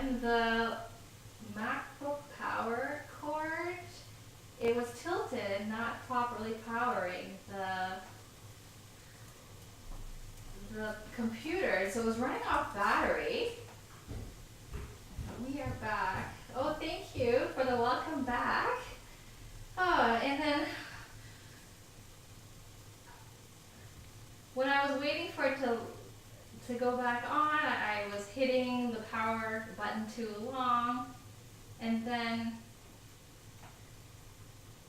and the MacBook power cord, it was tilted, not properly powering the computer, so it was running off battery. We are back. Oh, thank you for the welcome back. Oh, and then when I was waiting for it to go back on, I was hitting the power button too long, and then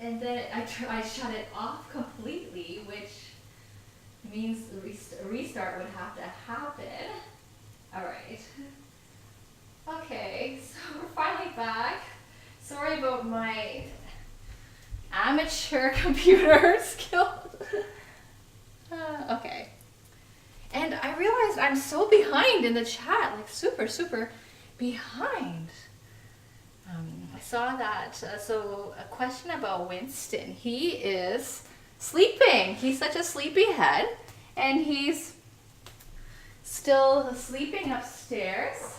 I shut it off completely, which means a restart would have to happen. All right. Okay, so we're finally back. Sorry about my amateur computer skills. Okay. And I realized I'm so behind in the chat, like super behind. I saw that. So a question about Winston. He is sleeping. He's such a sleepyhead, and he's still sleeping upstairs.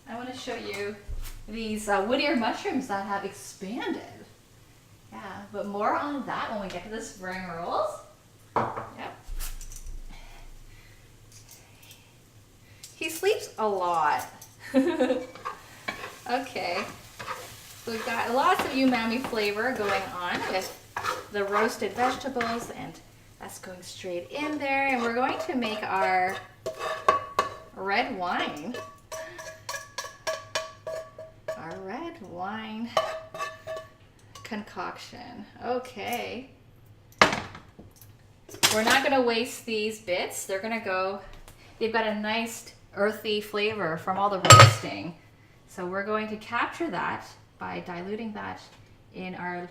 I want to show you these wood ear mushrooms that have expanded. Yeah, but more on that when we get to the spring rolls. Yep. He sleeps a lot. Okay. So we've got lots of umami flavor going on with the roasted vegetables, and that's going straight in there. And we're going to make our red wine. Our red wine concoction. Okay. We're not going to waste these bits. They're going to go, they've got a nice earthy flavor from all the roasting. So we're going to capture that by diluting that in our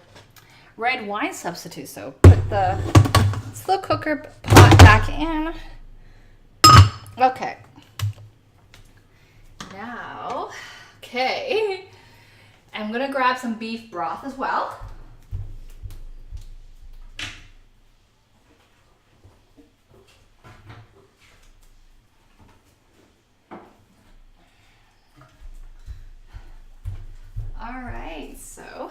red wine substitute. So put the slow cooker pot back in. Okay. Now, okay, I'm going to grab some beef broth as well. All right, so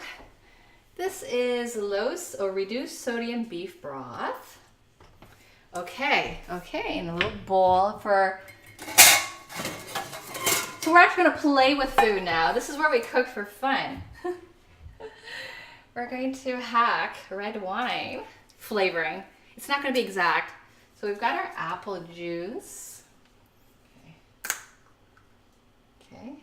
this is low or reduced sodium beef broth. Okay, in a little bowl for... So we're actually going to play with food now. This is where we cook for fun. We're going to hack red wine flavoring. It's not going to be exact. So we've got our apple juice. Okay.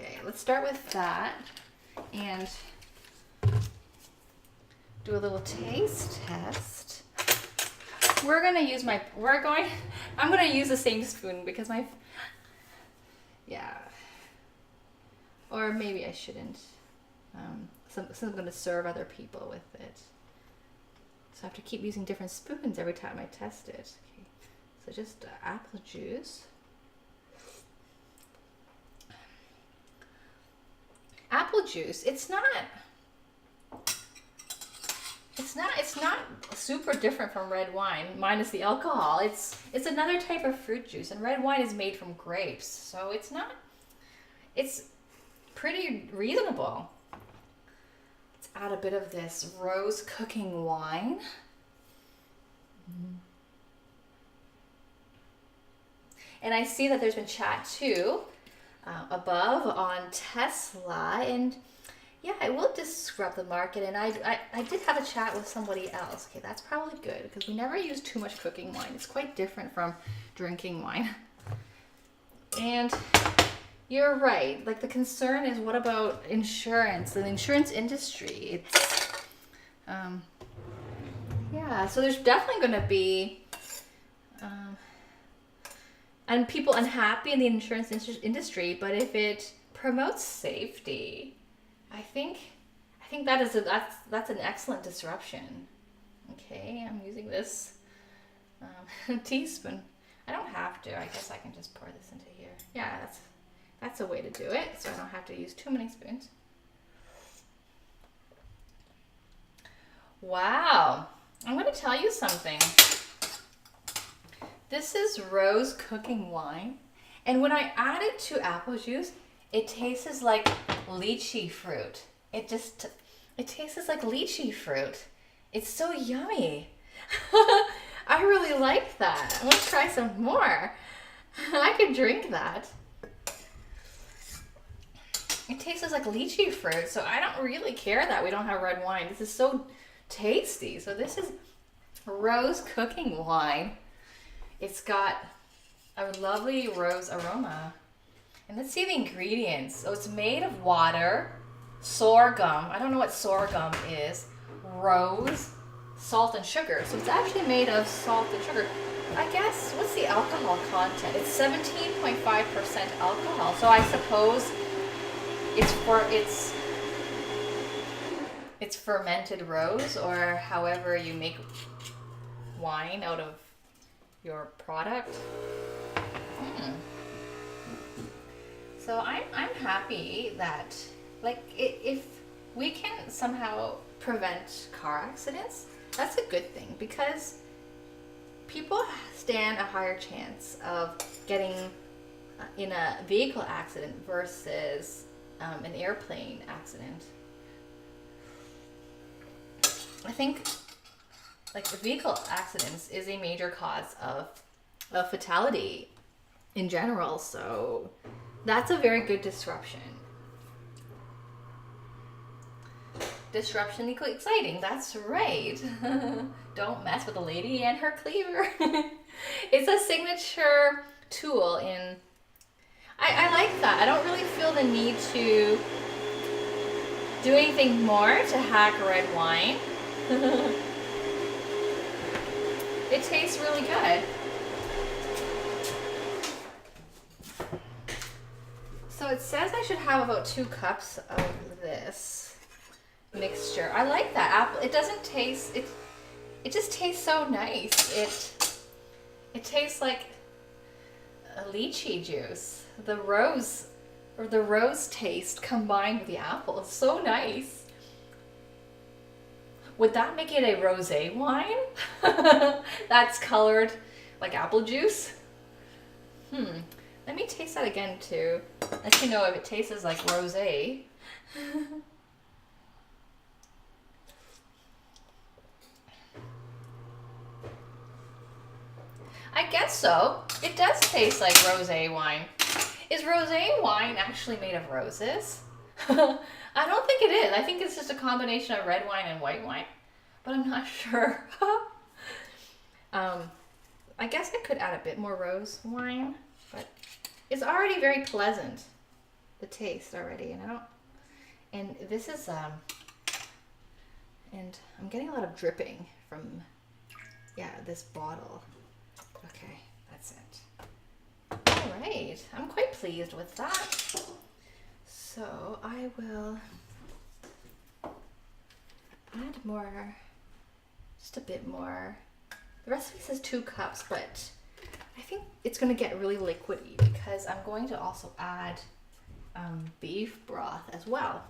Okay, let's start with that and do a little taste test. I'm gonna use the same spoon because or maybe I shouldn't. So I'm gonna serve other people with it. So I have to keep using different spoons every time I test it. Okay. So just apple juice. Apple juice, it's not super different from red wine, minus the alcohol. It's another type of fruit juice, and red wine is made from grapes, so it's pretty reasonable. Let's add a bit of this rose cooking wine. And I see that there's been chat too above on Tesla, and yeah, it will disrupt the market. And I did have a chat with somebody else. Okay, that's probably good because we never use too much cooking wine. It's quite different from drinking wine. And you're right. Like, the concern is, what about insurance? The insurance industry. It's yeah. So there's definitely going to be and people unhappy in the insurance industry. But if it promotes safety, I think that's an excellent disruption. Okay, I'm using this teaspoon. I don't have to. I guess I can just pour this into here. Yeah, that's a way to do it, so I don't have to use too many spoons. Wow. I'm going to tell you something. This is rose cooking wine. And when I add it to apple juice, it tastes like lychee fruit. It tastes like lychee fruit. It's so yummy. I really like that. I want to try some more. I could drink that. It tastes like lychee fruit, so I don't really care that we don't have red wine. This is so tasty. So this is rose cooking wine. It's got a lovely rose aroma. And let's see the ingredients. So it's made of water, sorghum. I don't know what sorghum is. Rose, salt, and sugar. So it's actually made of salt and sugar. I guess, what's the alcohol content? It's 17.5% alcohol. So I suppose it's fermented rose, or however you make wine out of your product. So I'm happy that, like, if we can somehow prevent car accidents, that's a good thing, because people stand a higher chance of getting in a vehicle accident versus an airplane accident. I think, like, vehicle accidents is a major cause of fatality in general, so that's a very good disruption. Disruption equals exciting, that's right. Don't mess with a lady and her cleaver. It's a signature tool in... I like that. I don't really feel the need to do anything more to hack red wine. It tastes really good. So it says I should have about 2 cups of this mixture. I like that apple. It doesn't taste, it just tastes so nice. It tastes like a lychee juice. The rose taste combined with the apple is so nice. Would that make it a rosé wine? That's colored like apple juice? Let me taste that again too. Let you know if it tastes like rosé. I guess so. It does taste like rosé wine. Is rosé wine actually made of roses? I don't think it is. I think it's just a combination of red wine and white wine, but I'm not sure. I guess I could add a bit more rose wine, but it's already very pleasant, the taste already, and this is, and I'm getting a lot of dripping from, this bottle. Okay, that's it. All right, I'm quite pleased with that. So I will add more, just a bit more. The recipe says 2 cups, but I think it's going to get really liquidy because I'm going to also add beef broth as well.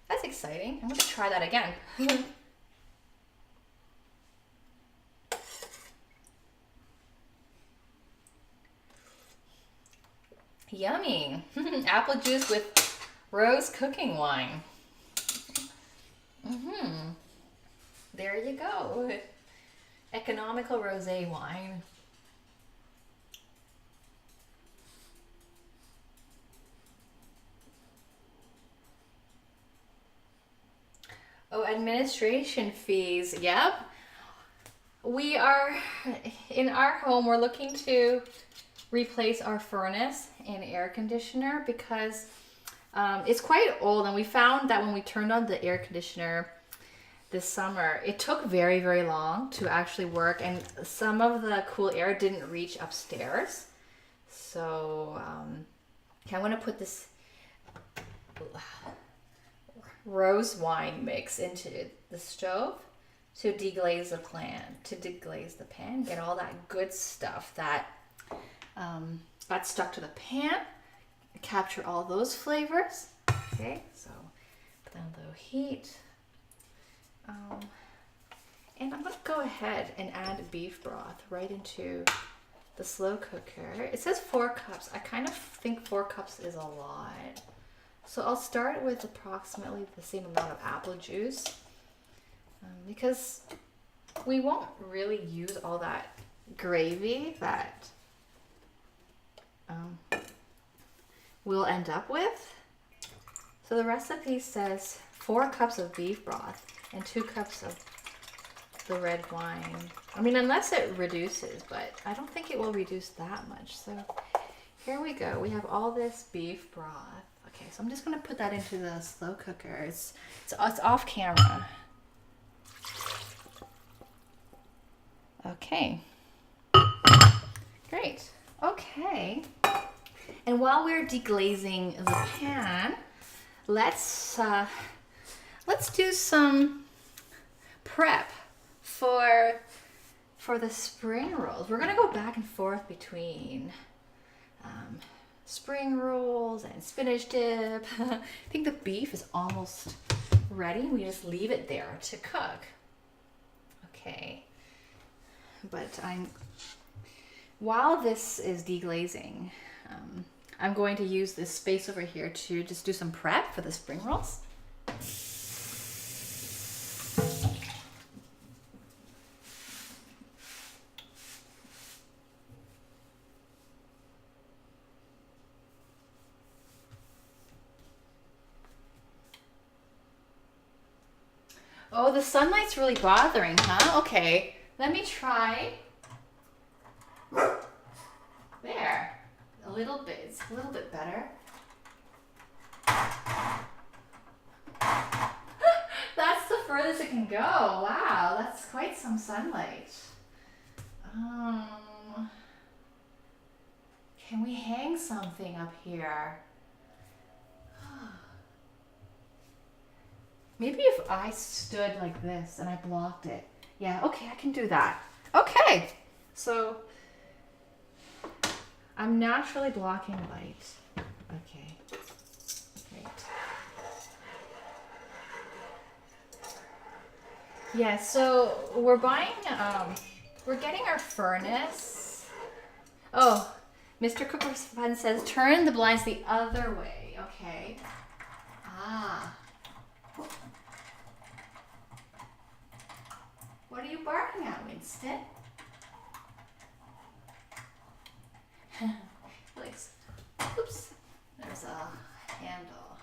That's exciting. I'm going to try that again. Yummy. Apple juice with rose cooking wine. There you go. Economical rosé wine. Oh, administration fees. Yep. We are, in our home, we're looking to replace our furnace and air conditioner because it's quite old, and we found that when we turned on the air conditioner this summer, it took very, very long to actually work, and some of the cool air didn't reach upstairs. So I'm going to put this rose wine mix into the stove to deglaze the pan, get all that good stuff that got stuck to the pan, capture all those flavors. Okay, so put down low heat. And go ahead and add beef broth right into the slow cooker. It says 4 cups. I kind of think 4 cups is a lot. So I'll start with approximately the same amount of apple juice because we won't really use all that gravy that we'll end up with. So the recipe says 4 cups of beef broth and 2 cups of the red wine. I mean, unless it reduces, but I don't think it will reduce that much. So here we go. We have all this beef broth. Okay, so I'm just gonna put that into the slow cooker. It's off camera. Okay. Great. Okay. And while we're deglazing the pan, let's do some prep for the spring rolls. We're gonna go back and forth between spring rolls and spinach dip. I think the beef is almost ready. We just leave it there to cook. Okay. But while this is deglazing, I'm going to use this space over here to just do some prep for the spring rolls. Oh, the sunlight's really bothering, huh? Okay, let me try. There, a little bit. It's a little bit better. That's the furthest it can go. Wow, that's quite some sunlight. Can we hang something up here? Maybe if I stood like this and I blocked it. Yeah, okay, I can do that. Okay, so I'm naturally blocking light. Okay, great. Yeah, so we're buying, we're getting our furnace. Oh, Mr. Cooper's Fun says, turn the blinds the other way. Okay. Ah. What are you barking at, Winston? Oops, there's a handle.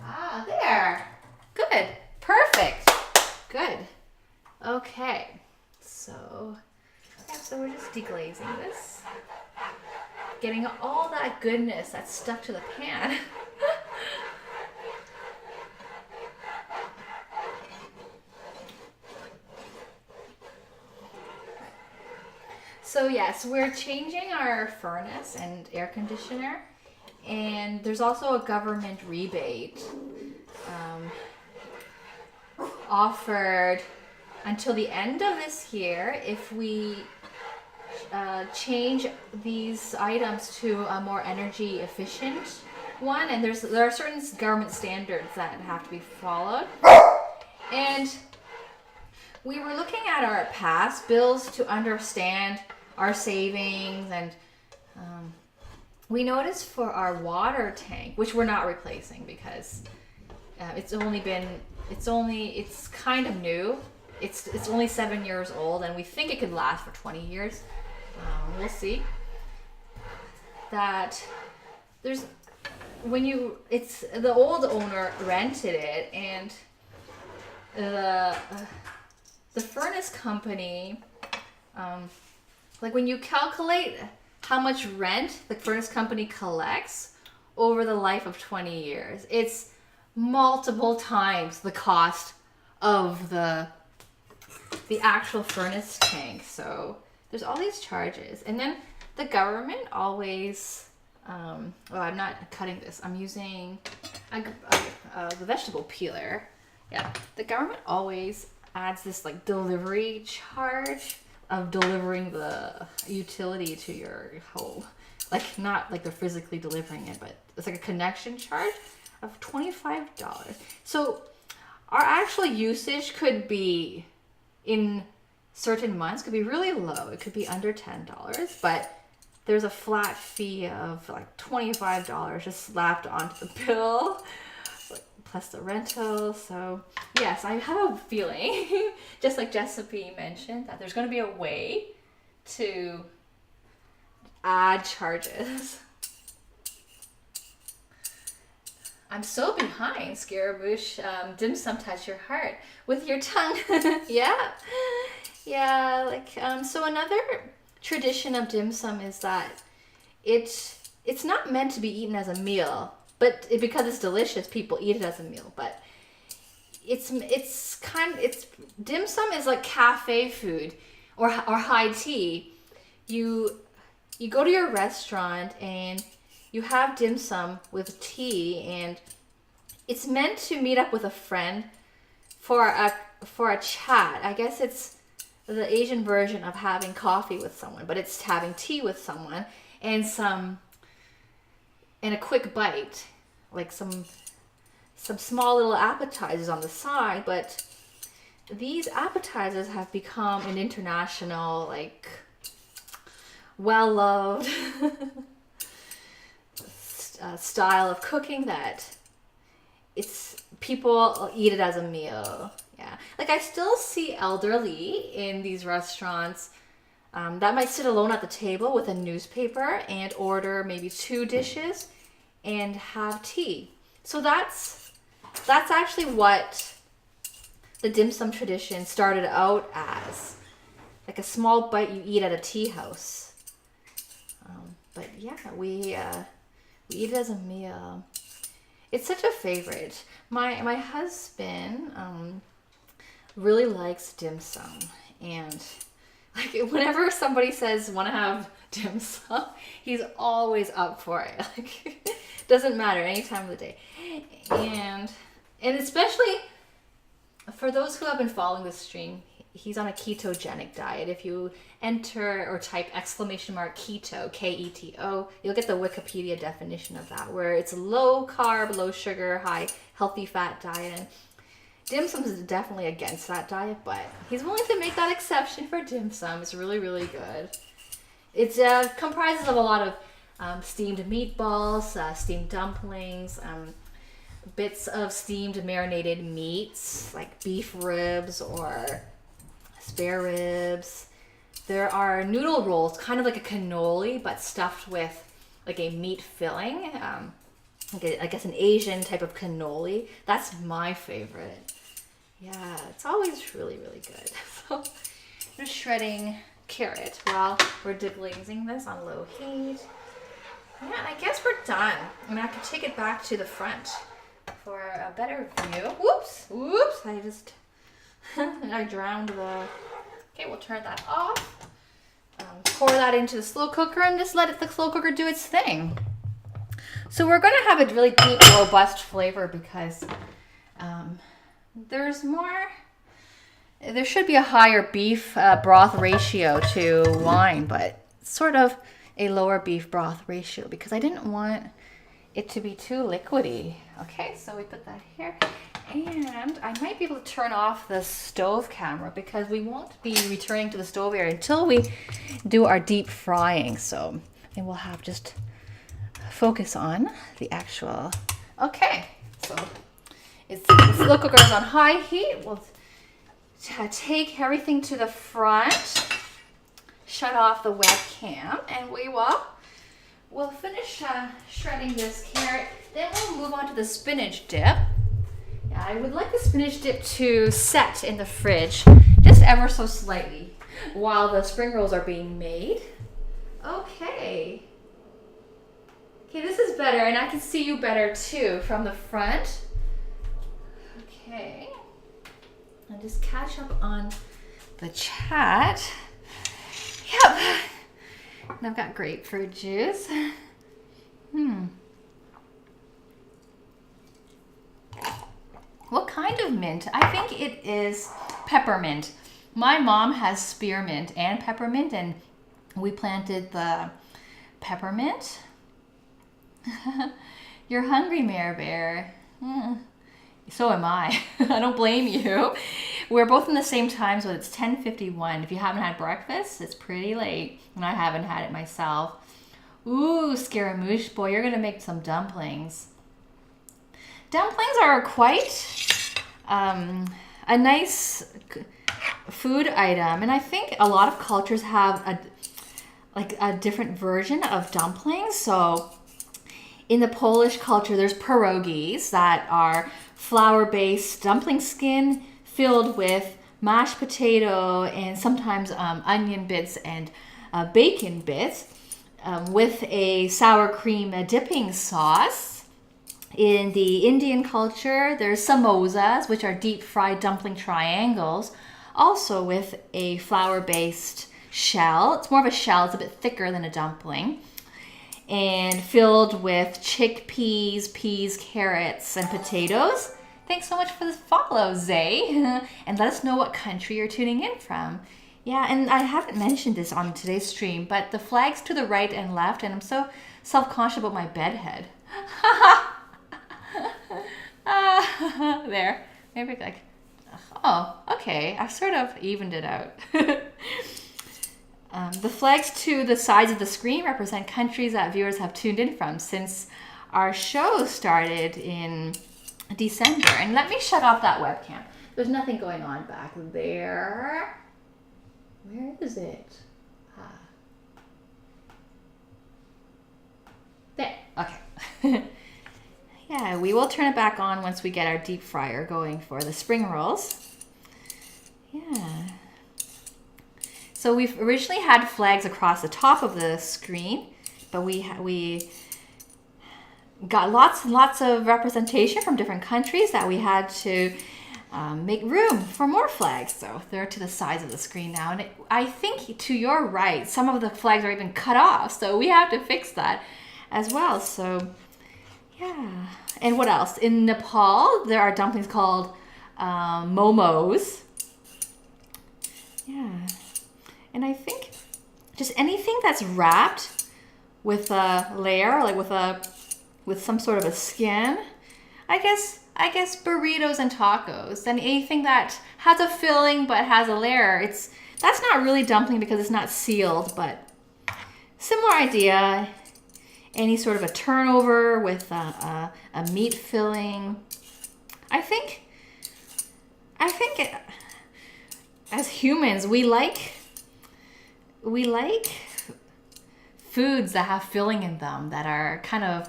Ah, there. Good. Perfect. Good. Okay. So, yeah, so we're just deglazing this. Getting all that goodness that's stuck to the pan. So yes, we're changing our furnace and air conditioner, and there's also a government rebate offered until the end of this year if we change these items to a more energy efficient one, and there are certain government standards that have to be followed. And we were looking at our past bills to understand our savings, and we noticed for our water tank, which we're not replacing because it's kind of new. It's only 7 years old, and we think it could last for 20 years. We'll see. That there's it's the old owner rented it, and the furnace company, like when you calculate how much rent the furnace company collects over the life of 20 years, it's multiple times the cost of the actual furnace tank. So there's all these charges, and then the government always I'm not cutting this, I'm using the vegetable peeler. Yeah, the government always adds this like delivery charge of delivering the utility to your home. Like, not like they're physically delivering it, but it's like a connection charge of $25. So our actual usage could be in certain months could be really low. It could be under $10, but there's a flat fee of like $25 just slapped onto the bill, plus the rental. So yes, I have a feeling, just like Jessica mentioned, that there's going to be a way to add charges. I'm so behind, Scaramouche. Dim sum touch your heart with your tongue. Yeah. Yeah, like, so another tradition of dim sum is that it's not meant to be eaten as a meal, but because it's delicious, people eat it as a meal. But it's dim sum is like cafe food or high tea. You go to your restaurant and you have dim sum with tea, and it's meant to meet up with a friend for a chat. I guess it's the Asian version of having coffee with someone, but it's having tea with someone and a quick bite, like some small little appetizers on the side. But these appetizers have become an international, like, well-loved style of cooking that people eat it as a meal. Yeah, like I still see elderly in these restaurants that might sit alone at the table with a newspaper and order maybe 2 dishes and have tea. So that's actually what the dim sum tradition started out as, like a small bite you eat at a tea house. But yeah, we eat it as a meal. It's such a favorite. My husband really likes dim sum, and like whenever somebody says want to have dim sum, he's always up for it. Like, doesn't matter, any time of the day. And especially for those who have been following this stream, he's on a ketogenic diet. If you enter or type !keto, Keto, you'll get the Wikipedia definition of that, where it's a low carb, low sugar, high healthy fat diet. And dim sum is definitely against that diet, but he's willing to make that exception for dim sum. It's really, really good. It comprises of a lot of steamed meatballs, steamed dumplings, bits of steamed marinated meats like beef ribs or spare ribs. There are noodle rolls, kind of like a cannoli, but stuffed with like a meat filling. I guess an Asian type of cannoli. That's my favorite. Yeah, it's always really, really good. So I'm just shredding carrot while we're deglazing this on low heat. Yeah, and I guess we're done. And I can take it back to the front for a better view. Whoops, I just I drowned the. Okay, we'll turn that off. Pour that into the slow cooker and just let the slow cooker do its thing. So we're going to have a really deep, robust flavor because there should be a higher beef broth ratio to wine, but sort of a lower beef broth ratio because I didn't want it to be too liquidy. Okay, so we put that here. And I might be able to turn off the stove camera because we won't be returning to the stove area until we do our deep frying. So then we'll have just focus on the actual. Okay, so the slow cooker is on high heat. We'll take everything to the front, shut off the webcam, and we'll finish shredding this carrot. Then we'll move on to the spinach dip. I would like the spinach dip to set in the fridge just ever so slightly while the spring rolls are being made. Okay, this is better, and I can see you better too from the front. Okay, and just catch up on the chat. Yep, and I've got grapefruit juice. What kind of mint? I think it is peppermint. My mom has spearmint and peppermint, and we planted the peppermint. You're hungry, Mare Bear. So am I. I don't blame you. We're both in the same time, so it's 10:51. If you haven't had breakfast, it's pretty late, and I haven't had it myself. Ooh, Scaramouche, boy, you're gonna make some dumplings. Dumplings are quite a nice food item, and I think a lot of cultures have a different version of dumplings. So in the Polish culture, there's pierogies that are flour-based dumpling skin filled with mashed potato and sometimes onion bits and bacon bits with a sour cream dipping sauce. In the Indian culture, there's samosas, which are deep-fried dumpling triangles, also with a flour-based shell. It's more of a shell. It's a bit thicker than a dumpling. And filled with chickpeas, peas, carrots, and potatoes. Thanks so much for the follow, Zay. And let us know what country you're tuning in from. Yeah, and I haven't mentioned this on today's stream, but the flags to the right and left, and I'm so self-conscious about my bed head. There. Maybe like, oh, okay. I've sort of evened it out. The flags to the sides of the screen represent countries that viewers have tuned in from since our show started in December. And let me shut off that webcam. There's nothing going on back there. Where is it? There. Okay. Yeah, we will turn it back on once we get our deep fryer going for the spring rolls. Yeah. So we've originally had flags across the top of the screen, but we got lots and lots of representation from different countries that we had to make room for more flags. So they're to the sides of the screen now. And I think to your right, some of the flags are even cut off. So we have to fix that as well. So yeah. And what else? In Nepal, there are dumplings called momos. Yeah. And I think just anything that's wrapped with a layer, like with some sort of a skin. I guess burritos and tacos. And anything that has a filling but has a layer, that's not really dumpling because it's not sealed, but similar idea. Any sort of a turnover with a meat filling. I think as humans, we like foods that have filling in them, that are kind of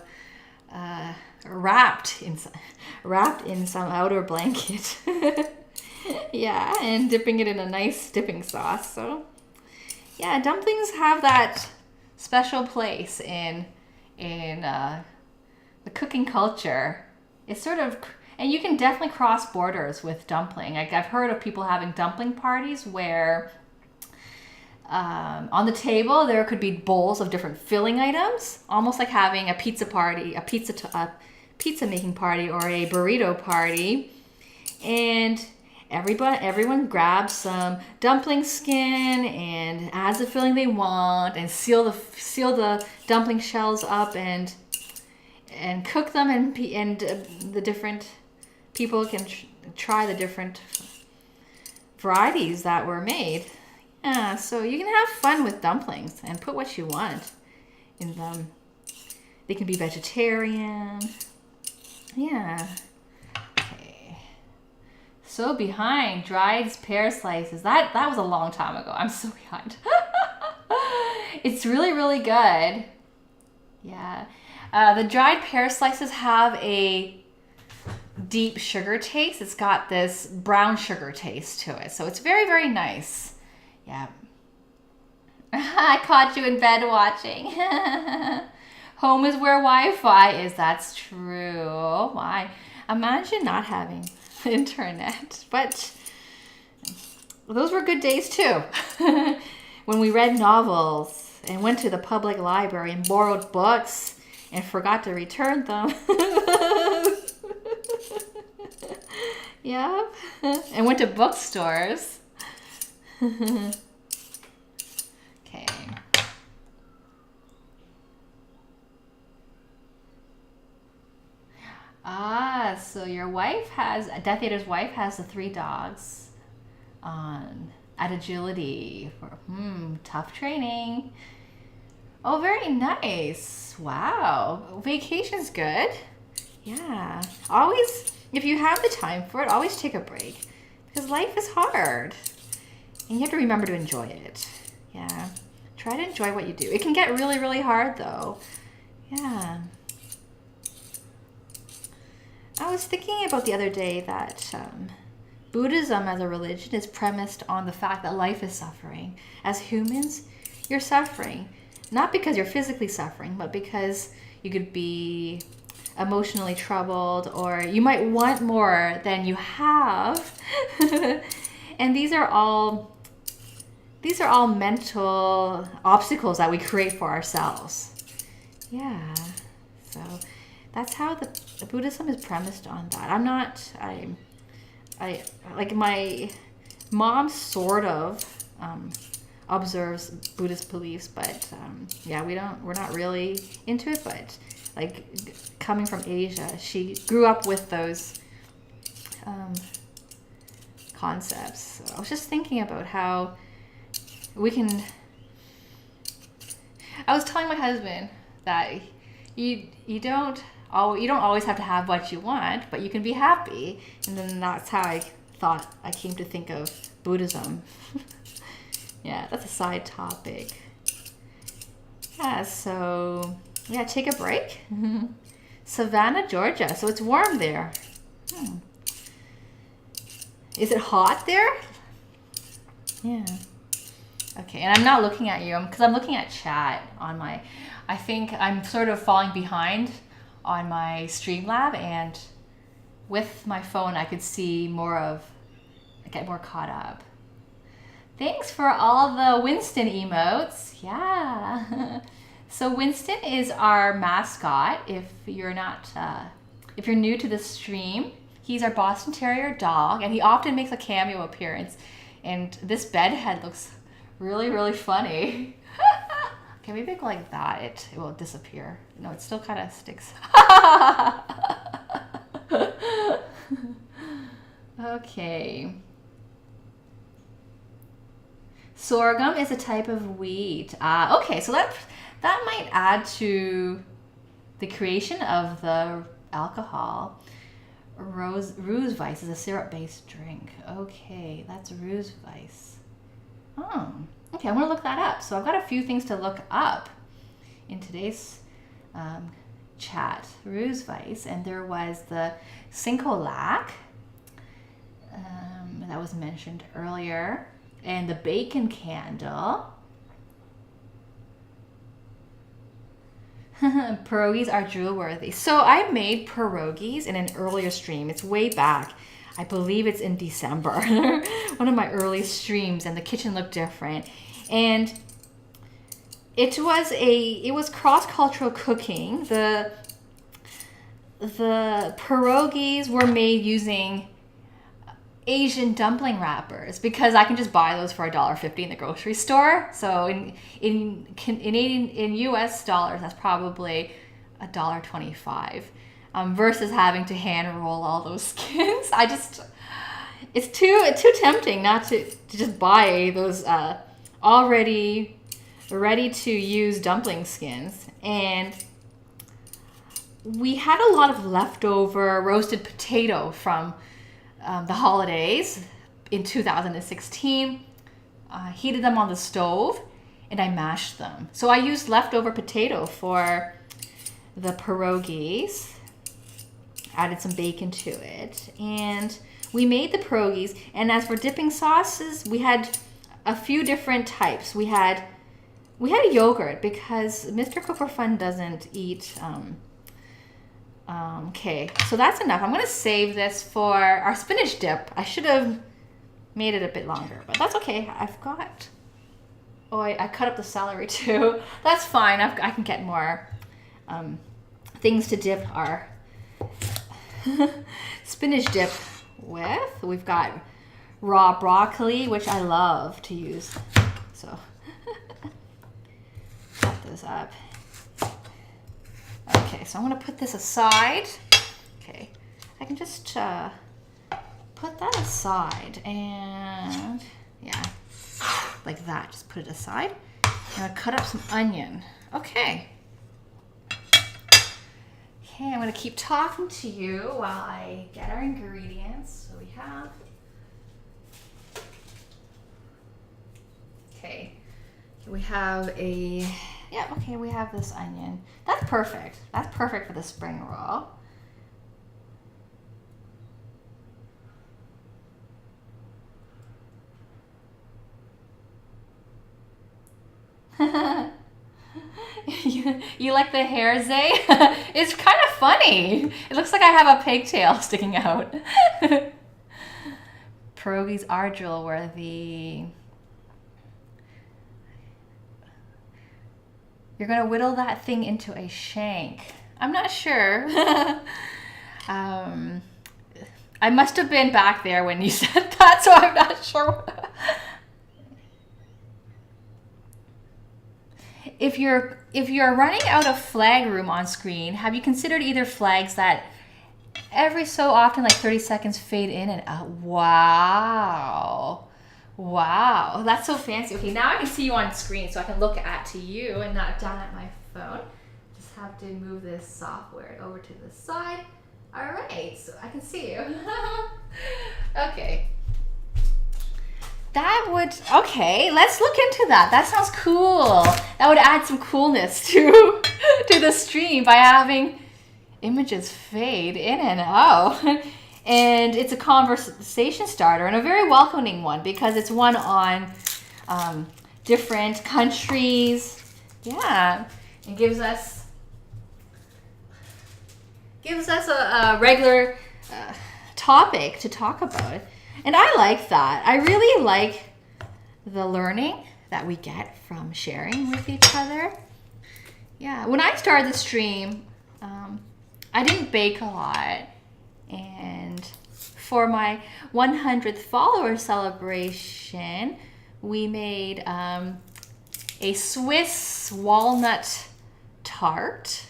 wrapped in some outer blanket. Yeah, and dipping it in a nice dipping sauce. So yeah, dumplings have that special place in the cooking culture. It's sort of, and you can definitely cross borders with dumpling. Like I've heard of people having dumpling parties where on the table there could be bowls of different filling items, almost like having a pizza party, a pizza making party, or a burrito party, and everyone grabs some dumpling skin and adds the filling they want, and seal the dumpling shells up and cook them, and the different people can try the different varieties that were made. Yeah, so you can have fun with dumplings and put what you want in them. They can be vegetarian. Yeah. Okay. So behind, dried pear slices. That was a long time ago. I'm so behind. It's really, really good. Yeah. The dried pear slices have a deep sugar taste. It's got this brown sugar taste to it. So it's very, very nice. Yeah. I caught you in bed watching. Home is where Wi-Fi is. That's true. Why? Imagine not having internet. But those were good days too. When we read novels and went to the public library and borrowed books and forgot to return them. Yep. And went to bookstores. Okay. Ah, so your wife has, Death Eater's wife has the 3 dogs on at agility for tough training. Oh, very nice. Wow. Vacation's good. Yeah. Always, if you have the time for it, always take a break. Because life is hard. And you have to remember to enjoy it. Yeah. Try to enjoy what you do. It can get really, really hard though. Yeah. I was thinking about the other day that Buddhism as a religion is premised on the fact that life is suffering. As humans, you're suffering. Not because you're physically suffering, but because you could be emotionally troubled, or you might want more than you have. And these are all mental obstacles that we create for ourselves. Yeah. So that's how the Buddhism is premised on that. I like my mom sort of observes Buddhist beliefs, but yeah, we're not really into it. But like coming from Asia, she grew up with those concepts. So I was just thinking about how we can. I was telling my husband that you don't always have to have what you want, but you can be happy. And then that's how I came to think of Buddhism. Yeah, that's a side topic. Yeah, so yeah, take a break. Savannah, Georgia. So it's warm there. Is it hot there? Yeah. Okay, and I'm not looking at you because I'm looking at chat on my. I think I'm sort of falling behind on my Streamlab, and with my phone I could see get more caught up. Thanks for all the Winston emotes. Yeah. So Winston is our mascot. If you're new to the stream, he's our Boston Terrier dog, and he often makes a cameo appearance. And this bed head looks really, really funny. Okay, maybe I go like that. It will disappear. No, it still kind of sticks. Okay. Sorghum is a type of wheat. Okay, so that might add to the creation of the alcohol. Roosweiss is a syrup-based drink. Okay, that's Roosweiss. Oh, okay, I'm going to look that up. So I've got a few things to look up in today's chat. Roosweiss, and there was the Cinco-Lac that was mentioned earlier, and the bacon candle. Pierogies are drool-worthy. So I made pierogies in an earlier stream. It's way back. I believe it's in December. One of my early streams, and the kitchen looked different. And it was cross-cultural cooking. The pierogies were made using Asian dumpling wrappers because I can just buy those for $1.50 in the grocery store. So in US dollars, that's probably $1.25 versus having to hand roll all those skins. It's too tempting not to just buy those already ready to use dumpling skins. And we had a lot of leftover roasted potato from the holidays in 2016. Heated them on the stove and I mashed them. So I used leftover potato for the pierogies, added some bacon to it, and we made the pierogies. And as for dipping sauces, we had a few different types. We had yogurt because Mr. Cook for Fun doesn't eat okay, so that's enough. I'm gonna save this for our spinach dip. I should have made it a bit longer, but that's okay. I cut up the celery too. That's fine. I can get more things to dip our spinach dip with. We've got raw broccoli, which I love to use. So cut this up. Okay, so I'm gonna put this aside Okay, I can just put that aside, and yeah, like that. Just put it aside. I'm gonna cut up some onion. Okay. Okay, I'm gonna keep talking to you while I get our ingredients. So we have. Okay, we have a. Yeah. Okay, we have this onion. That's perfect. That's perfect for the spring roll. You like the hair, Zay? It's kind of funny. It looks like I have a pigtail sticking out. Pierogies are drill worthy. You're gonna whittle that thing into a shank. I'm not sure. I must have been back there when you said that, so I'm not sure. If you're running out of flag room on screen, have you considered either flags that every so often, like 30 seconds, fade in and out? Wow. Wow, that's so fancy. Okay, now I can see you on screen, so I can look to you and not down at my phone. Just have to move this software over to the side. All right, so I can see you. Okay. Okay, let's look into that. That sounds cool. That would add some coolness to the stream by having images fade in and out. And it's a conversation starter and a very welcoming one because it's one on different countries. Yeah, it gives us a regular topic to talk about. And I like that. I really like the learning that we get from sharing with each other. Yeah, when I started the stream, I didn't bake a lot. And for my 100th follower celebration, we made a Swiss walnut tart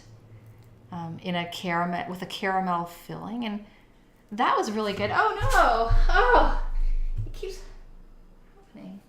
in a caramel with a caramel filling, and that was really good. Oh no! Oh, it keeps happening.